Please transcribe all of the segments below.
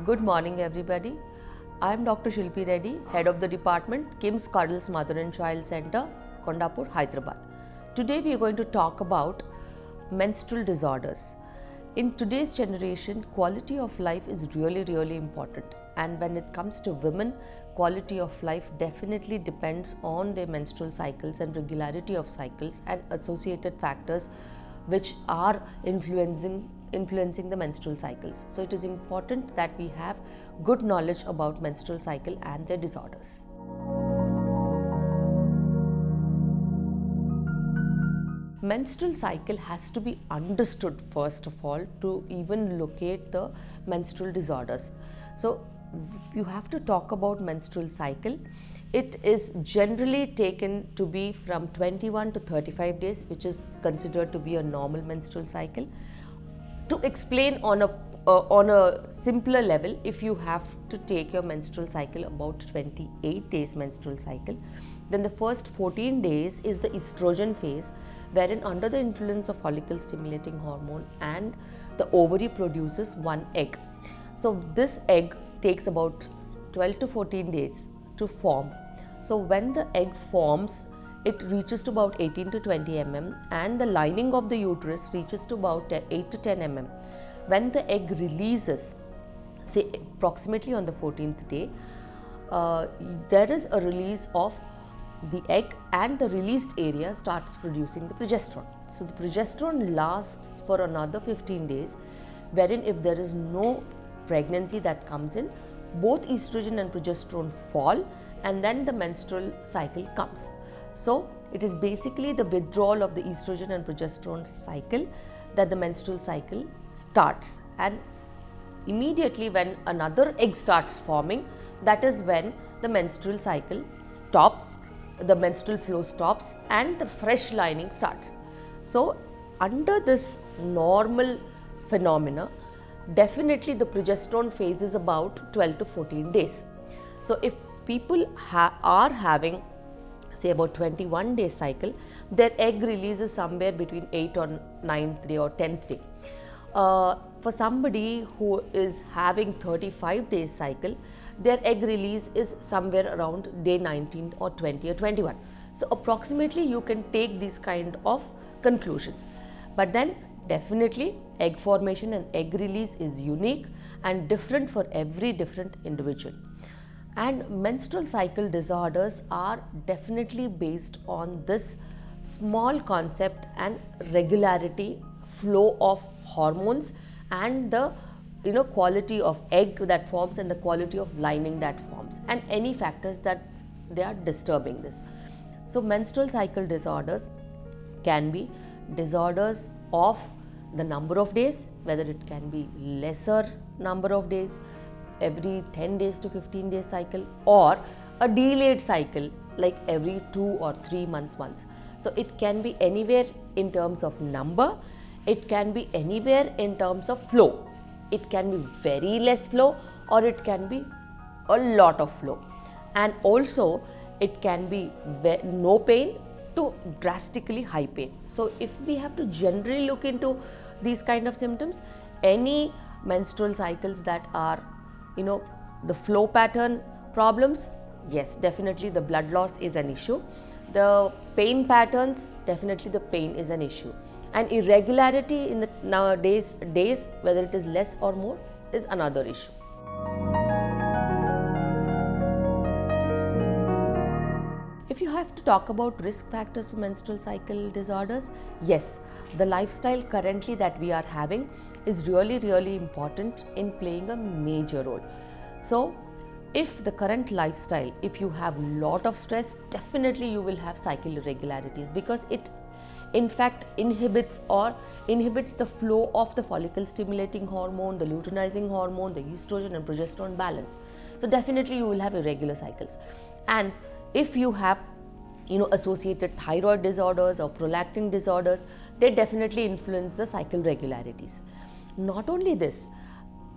Good morning, everybody. I am Dr. Shilpi Reddy, Head of the Department, KIMS Cuddles Mother and Child Center, Kondapur, Hyderabad. Today we are going to talk about menstrual disorders. In today's generation, quality of life is really important. And when it comes to women, quality of life definitely depends on their menstrual cycles and regularity of cycles and associated factors which are influencing the menstrual cycles. So it is important that we have good knowledge about menstrual cycle and their disorders. Menstrual cycle has to be understood first of all to even locate the menstrual disorders. So you have to talk about menstrual cycle. It is generally taken to be from 21 to 35 days, which is considered to be a normal menstrual cycle. To explain on a simpler level, if you have to take your menstrual cycle about 28 days menstrual cycle, then the first 14 days is the estrogen phase, wherein under the influence of follicle stimulating hormone and the ovary produces one egg. So this egg takes about 12 to 14 days to form. So when the egg forms, it reaches to about 18 to 20 mm and the lining of the uterus reaches to about 8 to 10 mm. When the egg releases, say approximately on the 14th day, there is a release of the egg and the released area starts producing the progesterone. So the progesterone lasts for another 15 days, wherein if there is no pregnancy that comes in, both estrogen and progesterone fall and then the menstrual cycle comes. So it is basically the withdrawal of the estrogen and progesterone cycle that the menstrual cycle starts, and immediately when another egg starts forming, that is when the menstrual cycle stops, the menstrual flow stops and the fresh lining starts. So under this normal phenomena, definitely the progesterone phase is about 12 to 14 days. So if people are having say about 21 day cycle, their egg release is somewhere between 8th or 9th day or 10th day. For somebody who is having 35 days cycle, their egg release is somewhere around day 19 or 20 or 21. So approximately you can take these kind of conclusions. But then definitely egg formation and egg release is unique and different for every different individual. And menstrual cycle disorders are definitely based on this small concept and regularity flow of hormones and the quality of egg that forms and the quality of lining that forms and any factors that they are disturbing this. So menstrual cycle disorders can be disorders of the number of days, whether it can be lesser number of days, every 10 days to 15 days cycle, or a delayed cycle like every 2 or 3 months once. So it can be anywhere in terms of number, it can be anywhere in terms of flow. It can be very less flow or it can be a lot of flow, and also it can be no pain to drastically high pain. So if we have to generally look into these kind of symptoms, any menstrual cycles that are the flow pattern problems, yes, definitely the blood loss is an issue. The pain patterns, definitely the pain is an issue. And irregularity in the nowadays days, whether it is less or more, is another issue. If you have to talk about risk factors for menstrual cycle disorders, yes, the lifestyle currently that we are having is really important in playing a major role. So if the current lifestyle, if you have lot of stress, definitely you will have cycle irregularities, because it in fact inhibits the flow of the follicle stimulating hormone, the luteinizing hormone, the estrogen and progesterone balance. So definitely you will have irregular cycles. And if you have associated thyroid disorders or prolactin disorders, they definitely influence the cycle regularities. Not only this,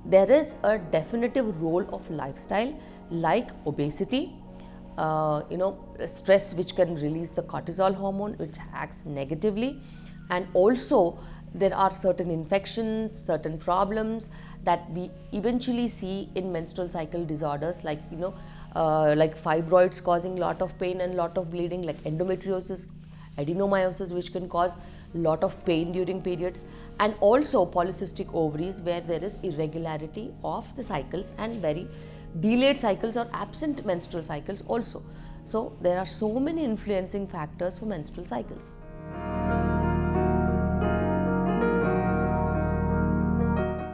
there is a definitive role of lifestyle like obesity, stress, which can release the cortisol hormone, which acts negatively, and also there are certain infections, certain problems that we eventually see in menstrual cycle disorders, like like fibroids causing lot of pain and lot of bleeding, like endometriosis, adenomyosis, which can cause lot of pain during periods, and also polycystic ovaries, where there is irregularity of the cycles and very delayed cycles or absent menstrual cycles also. So there are so many influencing factors for menstrual cycles.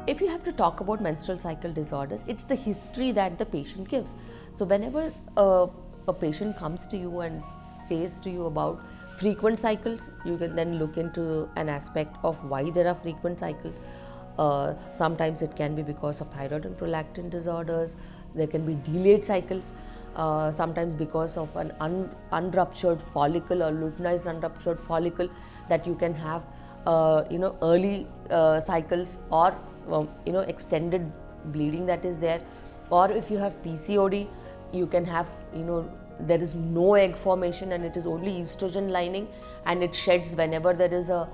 If you have to talk about menstrual cycle disorders, it's the history that the patient gives. So whenever a patient comes to you and says to you about frequent cycles, you can then look into an aspect of why there are frequent cycles. Sometimes it can be because of thyroid and prolactin disorders. There can be delayed cycles, sometimes because of an unruptured follicle or luteinized unruptured follicle, that you can have early cycles, or extended bleeding that is there. Or if you have PCOD, you can have there is no egg formation and it is only estrogen lining, and it sheds whenever there is a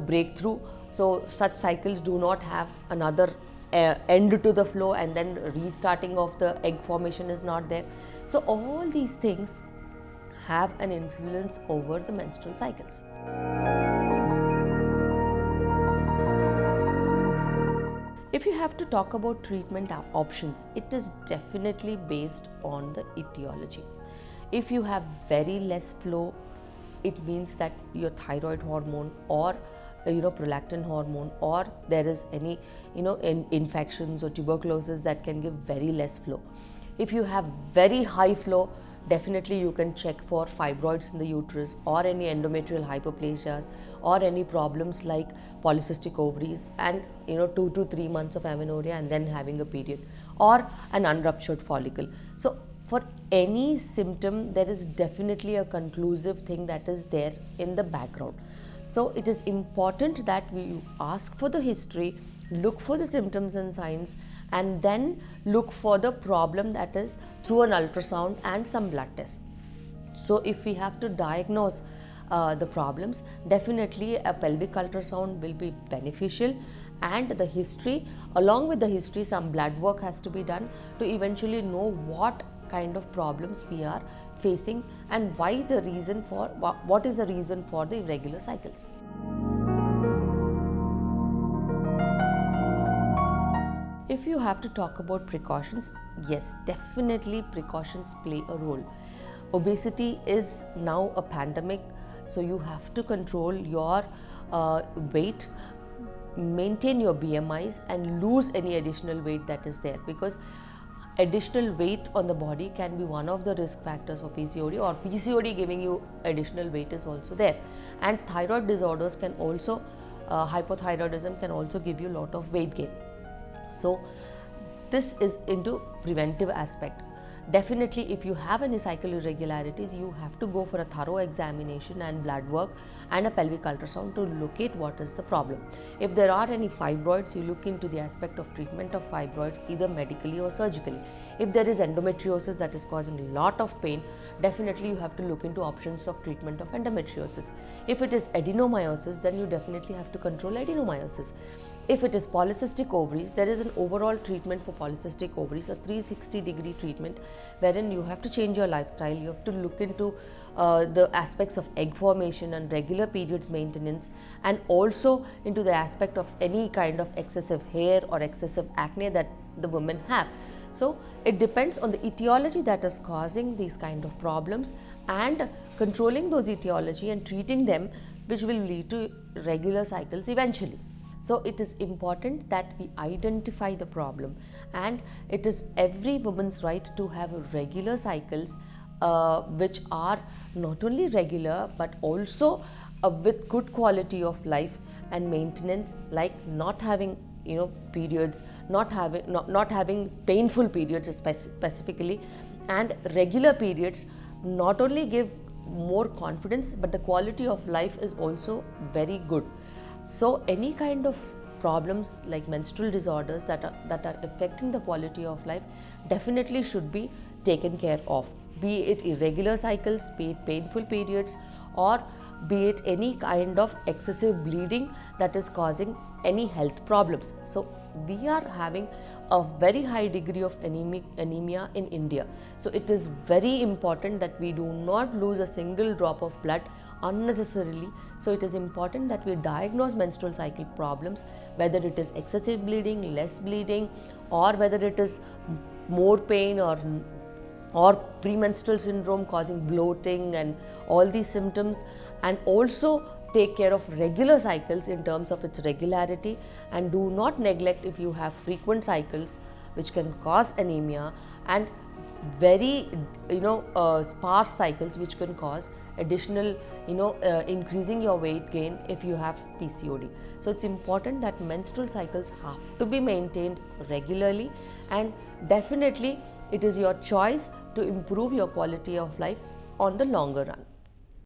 breakthrough. So such cycles do not have another end to the flow, and then restarting of the egg formation is not there. So all these things have an influence over the menstrual cycles. If you have to talk about treatment options, it is definitely based on the etiology. If you have very less flow, it means that your thyroid hormone or prolactin hormone, or there is any infections or tuberculosis that can give very less flow. If you have very high flow, definitely you can check for fibroids in the uterus, or any endometrial hyperplasias, or any problems like polycystic ovaries, and 2 to 3 months of amenorrhea and then having a period, or an unruptured follicle. So for any symptom, there is definitely a conclusive thing that is there in the background. So it is important that we ask for the history, look for the symptoms and signs, and then look for the problem, that is through an ultrasound and some blood tests. So if we have to diagnose the problems, definitely a pelvic ultrasound will be beneficial, and the history, along with the history, some blood work has to be done to eventually know what kind of problems we are facing and why the reason for what is the reason for the irregular cycles. If you have to talk about precautions, yes, definitely precautions play a role. Obesity is now a pandemic, so you have to control your weight, maintain your BMIs, and lose any additional weight that is there, because additional weight on the body can be one of the risk factors for PCOD, or PCOD giving you additional weight is also there. And thyroid disorders can also, hypothyroidism can also give you a lot of weight gain. So this is into preventive aspect. Definitely, if you have any cycle irregularities, you have to go for a thorough examination and blood work and a pelvic ultrasound to locate what is the problem. If there are any fibroids, you look into the aspect of treatment of fibroids, either medically or surgically. If there is endometriosis that is causing a lot of pain, definitely you have to look into options of treatment of endometriosis. If it is adenomyosis, then you definitely have to control adenomyosis. If it is polycystic ovaries, there is an overall treatment for polycystic ovaries, a 360-degree treatment, wherein you have to change your lifestyle, you have to look into the aspects of egg formation and regular periods maintenance, and also into the aspect of any kind of excessive hair or excessive acne that the women have. So it depends on the etiology that is causing these kind of problems, and controlling those etiology and treating them, which will lead to regular cycles eventually. So it is important that we identify the problem, and it is every woman's right to have regular cycles, which are not only regular but also with good quality of life and maintenance, like not having periods, not having painful periods specifically, and regular periods not only give more confidence, but the quality of life is also very good. So any kind of problems like menstrual disorders that are affecting the quality of life definitely should be taken care of, be it irregular cycles, be it painful periods, or be it any kind of excessive bleeding that is causing any health problems. So we are having a very high degree of anemia in India. So it is very important that we do not lose a single drop of blood unnecessarily. So it is important that we diagnose menstrual cycle problems, whether it is excessive bleeding, less bleeding, or whether it is more pain or premenstrual syndrome causing bloating and all these symptoms, and also take care of regular cycles in terms of its regularity, and do not neglect if you have frequent cycles which can cause anemia, and very sparse cycles which can cause additional increasing your weight gain if you have PCOD. So it's important that menstrual cycles have to be maintained regularly, and definitely it is your choice to improve your quality of life on the longer run.